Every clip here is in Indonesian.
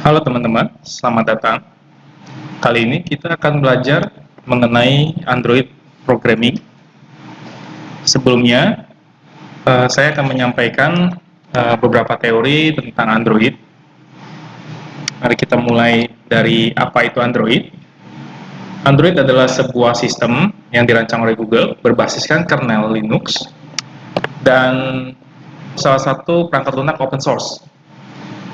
Halo teman-teman, selamat datang. Kali ini kita akan belajar mengenai Android Programming. Sebelumnya, saya akan menyampaikan beberapa teori tentang Android. Mari kita mulai dari apa itu Android. Android adalah sebuah sistem yang dirancang oleh Google berbasiskan kernel Linux dan salah satu perangkat lunak open source.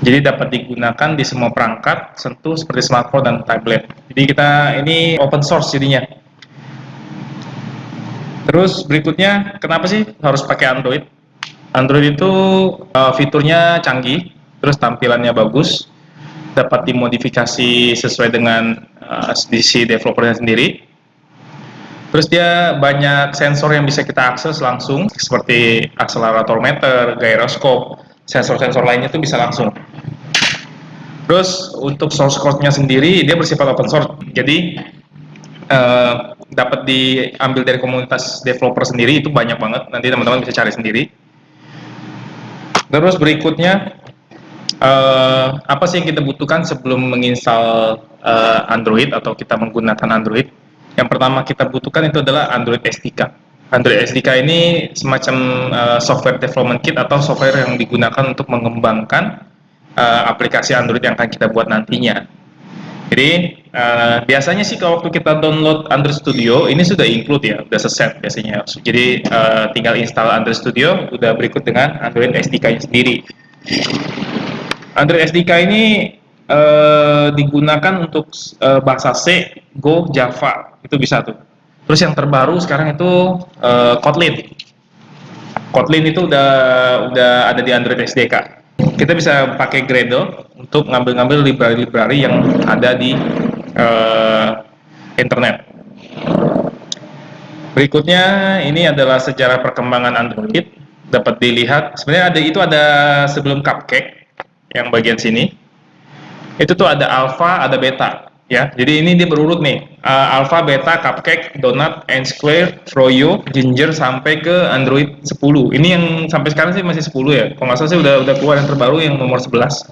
Jadi dapat digunakan di semua perangkat sentuh seperti smartphone dan tablet. Jadi ini open source jadinya. Terus berikutnya, kenapa sih harus pakai Android? Android itu fiturnya canggih, terus tampilannya bagus, dapat dimodifikasi sesuai dengan si developernya sendiri. Terus dia banyak sensor yang bisa kita akses langsung, seperti akselerator meter, gyroscope, sensor-sensor lainnya itu bisa langsung. Terus untuk source code-nya sendiri dia bersifat open source, jadi dapat diambil dari komunitas developer sendiri, itu banyak banget, nanti teman-teman bisa cari sendiri. Terus berikutnya, apa sih yang kita butuhkan sebelum menginstal Android atau kita menggunakan Android? Yang pertama kita butuhkan itu adalah Android SDK. Android SDK ini semacam software development kit atau software yang digunakan untuk mengembangkan aplikasi Android yang akan kita buat nantinya. Jadi biasanya sih kalau waktu kita download Android Studio ini sudah include ya, sudah seset biasanya. Jadi tinggal install Android Studio, udah berikut dengan Android SDK-nya sendiri. Android SDK ini digunakan untuk bahasa C, Go, Java, itu bisa tuh. Terus yang terbaru sekarang itu Kotlin. Kotlin itu udah ada di Android SDK. Kita bisa pakai Gradle untuk ngambil-ngambil library-library yang ada di internet. Berikutnya ini adalah sejarah perkembangan Android. Dapat dilihat sebenarnya ada sebelum Cupcake yang bagian sini. Itu tuh ada alpha, ada beta, ya. Jadi ini dia berurut nih, alpha, beta, Cupcake, Donut, N-Square, Froyo, Ginger sampai ke Android 10. Ini yang sampai sekarang sih masih 10 ya. Kalau nggak salah sih udah keluar yang terbaru yang nomor 11.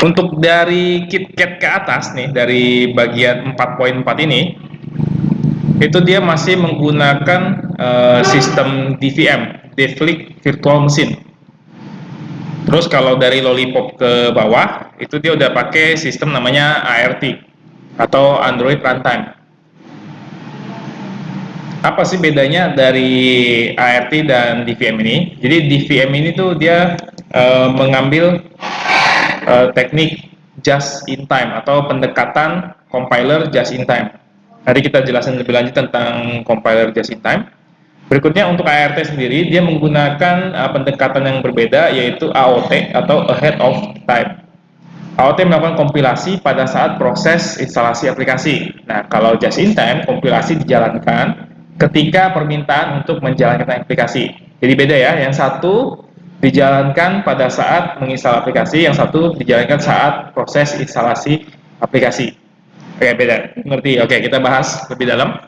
Untuk dari KitKat ke atas nih, dari bagian 4.4 ini, itu dia masih menggunakan sistem DVM, Develop Virtual Machine. Terus kalau dari Lollipop ke bawah, itu dia udah pakai sistem namanya ART atau Android Runtime. Apa sih bedanya dari ART dan DVM ini? Jadi DVM ini tuh dia mengambil teknik just in time atau pendekatan compiler just in time. Nanti kita jelasin lebih lanjut tentang compiler just in time. Berikutnya untuk ART sendiri, dia menggunakan pendekatan yang berbeda, yaitu AOT atau Ahead of Time. AOT melakukan kompilasi pada saat proses instalasi aplikasi. Nah, kalau just in time, kompilasi dijalankan ketika permintaan untuk menjalankan aplikasi. Jadi beda ya, yang satu dijalankan pada saat menginstal aplikasi, yang satu dijalankan saat proses instalasi aplikasi. Oke, beda. Ngerti? Oke, kita bahas lebih dalam.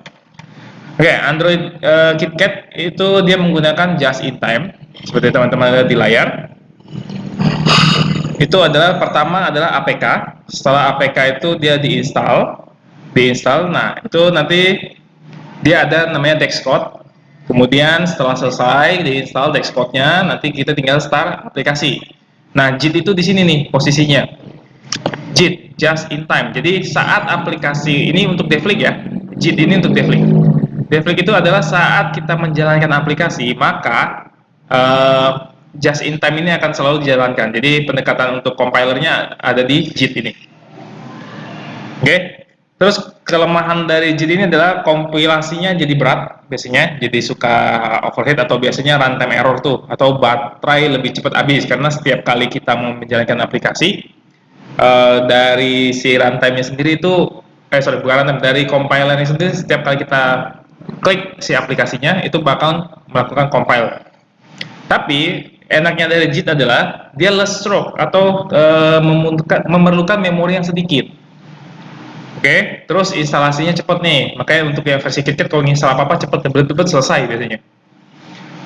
Oke, Android KitKat itu dia menggunakan just in time, seperti teman-teman lihat di layar. Itu adalah pertama adalah APK. Setelah APK itu dia diinstal. Nah itu nanti dia ada namanya Dexcode. Kemudian setelah selesai diinstal Dexcode-nya, nanti kita tinggal start aplikasi. Nah, JIT itu di sini nih posisinya. JIT, just in time. Jadi saat aplikasi ini untuk Devlik ya. JIT ini untuk Devlik. Devlik itu adalah saat kita menjalankan aplikasi, maka just in time ini akan selalu dijalankan. Jadi pendekatan untuk compilernya ada di JIT ini. Oke. Terus kelemahan dari JIT ini adalah kompilasinya jadi berat biasanya, jadi suka overhead atau biasanya runtime error tuh, atau baterai lebih cepat habis karena setiap kali kita mau menjalankan aplikasi dari si runtime-nya sendiri itu bukan runtime, dari compilernya sendiri, setiap kali kita klik si aplikasinya itu bakal melakukan compile. Tapi enaknya dari JIT adalah dia less stroke atau memerlukan memori yang sedikit. Oke, terus instalasinya cepat nih. Makanya untuk yang versi KitKat kalau install apa-apa cepat, tebet-tebet selesai biasanya.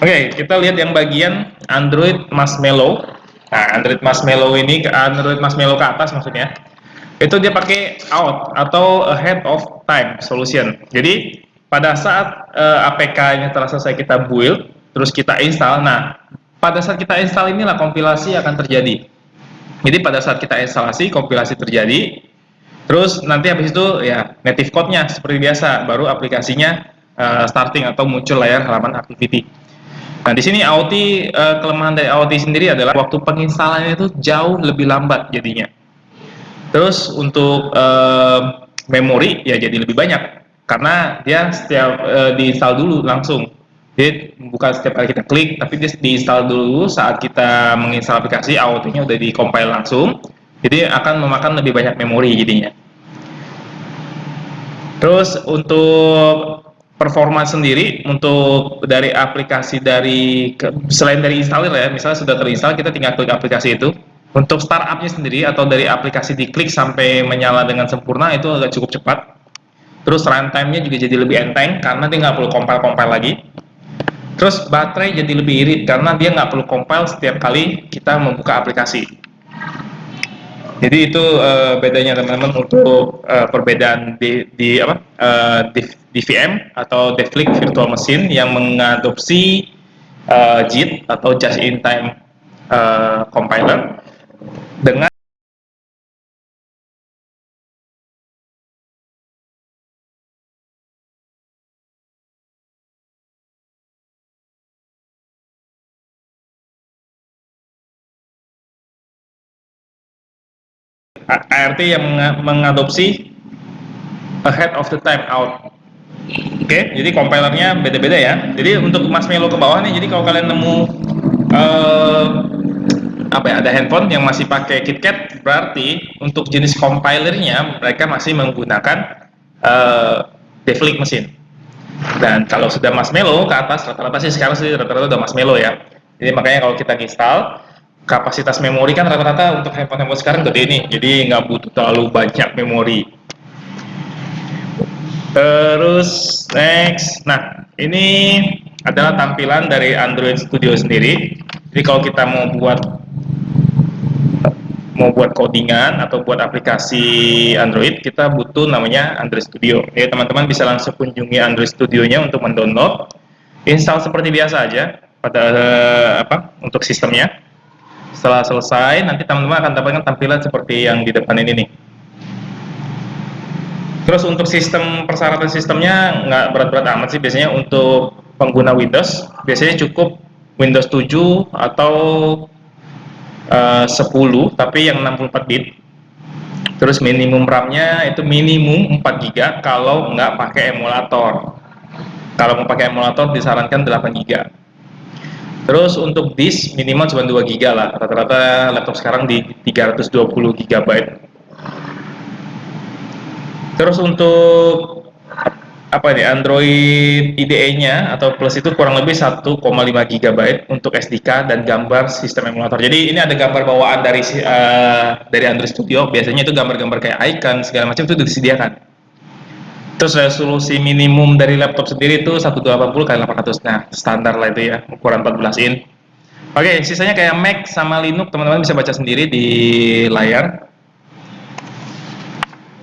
Oke, kita lihat yang bagian Android Marshmallow. Nah, Android Marshmallow ke atas maksudnya, itu dia pakai out atau ahead of time solution. Jadi pada saat APK-nya telah selesai kita build, terus kita install. Nah, pada saat kita install inilah kompilasi akan terjadi. Jadi pada saat kita instalasi, kompilasi terjadi, terus nanti habis itu ya native code-nya seperti biasa, baru aplikasinya starting atau muncul layar halaman activity. Nah, di sini AOT, kelemahan dari AOT sendiri adalah waktu penginstalannya itu jauh lebih lambat jadinya. Terus untuk memori ya jadi lebih banyak karena dia setiap diinstal dulu langsung. Jadi bukan setiap kali kita klik, tapi dia diinstal dulu saat kita menginstal aplikasi, AOT-nya udah di-compile langsung. Jadi akan memakan lebih banyak memori jadinya. Terus untuk performa sendiri, untuk dari aplikasi selain dari installer ya, misalnya sudah terinstall, kita tinggal klik aplikasi itu. Untuk startupnya sendiri atau dari aplikasi diklik sampai menyala dengan sempurna itu agak cukup cepat. Terus runtime-nya juga jadi lebih enteng karena dia nggak perlu compile-compile lagi. Terus baterai jadi lebih irit karena dia nggak perlu compile setiap kali kita membuka aplikasi. Jadi itu bedanya teman-teman untuk perbedaan di VM atau Devlink Virtual Machine yang mengadopsi JIT atau Just in Time Compiler dengan ART yang mengadopsi ahead of the time out. Oke, jadi compilernya beda-beda ya. Jadi untuk Marshmallow ke bawah nih, jadi kalau kalian nemu ada handphone yang masih pakai KitKat, berarti untuk jenis compilernya mereka masih menggunakan Devlink mesin. Dan kalau sudah Marshmallow ke atas, rata-rata sih sekarang sih rata-rata udah Marshmallow ya. Jadi makanya kalau kita install, kapasitas memori kan rata-rata untuk handphone sekarang gede nih, jadi nggak butuh terlalu banyak memori. Terus next, nah ini adalah tampilan dari Android Studio sendiri. Jadi kalau kita mau buat codingan atau buat aplikasi Android, kita butuh namanya Android Studio. Ya, teman-teman bisa langsung kunjungi Android Studio-nya untuk mendownload, install seperti biasa aja pada untuk sistemnya. Setelah selesai, nanti teman-teman akan dapatkan tampilan seperti yang di depan ini nih. Terus untuk persyaratan sistemnya nggak berat-berat amat sih, biasanya untuk pengguna Windows, biasanya cukup Windows 7 atau 10 tapi yang 64 bit. Terus minimum RAM-nya itu minimum 4 GB kalau nggak pakai emulator. Kalau mau pakai emulator disarankan 8 GB. Terus untuk disk minimal cuma 2 GB lah. Rata-rata laptop sekarang di 320 GB. Terus untuk Android IDE-nya atau Plus itu kurang lebih 1,5 GB untuk SDK dan gambar sistem emulator. Jadi ini ada gambar bawaan dari Android Studio. Biasanya itu gambar-gambar kayak icon segala macam itu disediakan. Terus resolusi minimum dari laptop sendiri itu 1280x800. Nah, standar lah itu ya, ukuran 14 in. Oke, sisanya kayak Mac sama Linux, teman-teman bisa baca sendiri di layar.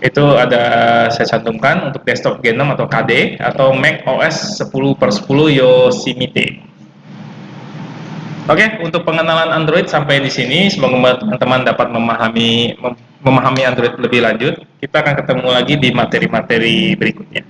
Itu ada saya cantumkan untuk desktop G6 atau KD atau Mac OS 10/10 Yosemite. Oke, untuk pengenalan Android sampai di sini. Semoga teman-teman dapat memahami Android lebih lanjut. Kita akan ketemu lagi di materi-materi berikutnya.